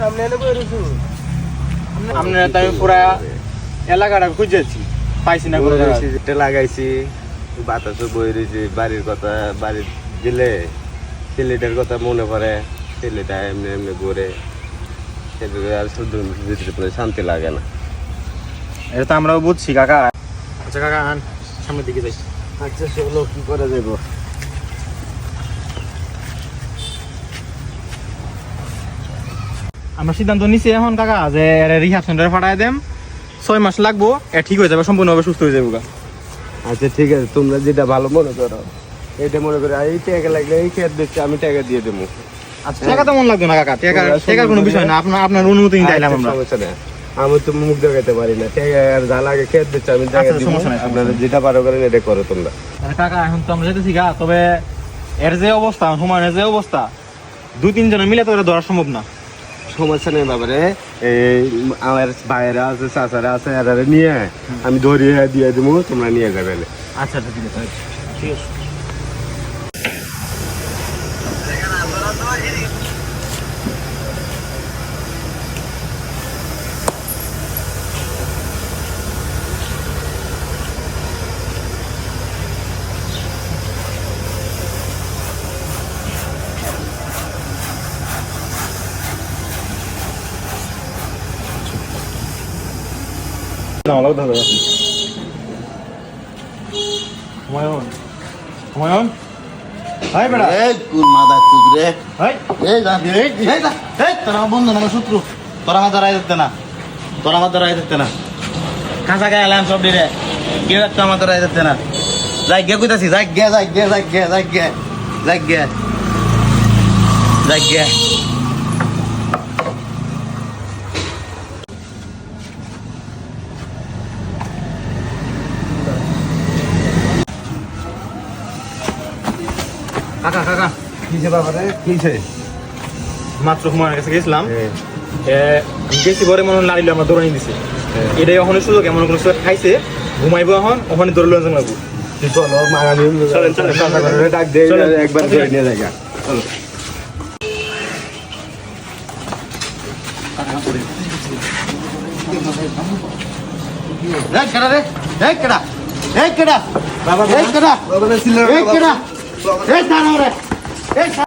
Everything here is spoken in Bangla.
সামনে এনে বই রইছু আমরা তাই পুরা এলাকাটা খুঁজেছি পাইছি না কোনো জায়গা এটা লাগাইছি বাতাসও বই রয়েছে বাড়ির কথা বাড়ি দিলে ছেলেটার কথা মনে পড়ে ছেলেটা এমনি এমনি ঘুরে সেটা আর শুদ্ধ ভিতরে পড়ে শান্তি লাগে না। এটা তো আমরাও বুঝছি কাকা। আচ্ছা কাকা আন সামনের দিকে যাই। আচ্ছা চলো কি করে যাবো। আমরা সিদ্ধান্ত নিছি এখন কাকা যে রিহাব সেন্টারে পাঠায় দেম 6 মাস লাগবো ঠিক হয়ে যাবে সম্পূর্ণভাবে সুস্থ হয়ে যাবে। আচ্ছা ঠিক আছে তোমরা যেটা ভালো মনে করো এটা মনে করো এই টাকা লাগলে এই খেত দিচ্ছি আমি টাকা দিয়ে দেবো। আচ্ছা টাকা তো মন লাগবে না কাকা, টাকার কোনো বিষয় না, আপনার অনুমতি নিতে আইলাম আমরা। সমস্যা নেই আমি তো মুখ দেখাতে পারি না টাকা আর যা লাগে খেত দিচ্ছি আমি টাকা দিব। আপনারা যেটা পারো করেন এটা করো তোমরা। কাকা এখন তো আমরা যেতেছি গা, তবে এর যে অবস্থা হুমায়ুনের যে অবস্থা 2-3 জনে মিলে তো এটা ধরা সম্ভব না। সমস্যা নেই বাবারে এই আমার ভাইয়েরা আছে চাচারা আছে এরা নিয়ে আমি ধরিয়ে দিয়ে দেবো তোমরা নিয়ে যাবে। আচ্ছা আচ্ছা ঠিক আছে ঠিক আছে। হুমায়ুন হুমায়ুন হাই বেড়া এই কোন মাদা চুদরে হাই এই যা এই তোরা বন্ধু না শত্রু তোরা আমার দ্বারা যেতে না তোরা আমার দ্বারা যেতে না কাঁচা গায়ে এলাম সব দিরে কেউ একটা আমার দ্বারা যেতে না যাই গে কইতাছি যাই গে কাকা কাকা কিসে বাবারে কিসে মাত্র হুমায়ুনের কাছে গেছিলাম গেছি পরে মনে লাড়িলে আমরা দৌড়ানি দিছি এটাই ওখানে সুযোগ এমন কোনো সুযোগ খাইছে ঘুমাইবো এখন ওখানে দৌড়লে লাগবো। চলো মারানি ডাক দে একবার ধরে নিয়ে যায় চলো। এই কেডা বাবা এই কেডা এই কেডা এই দাঁড়াও রে এই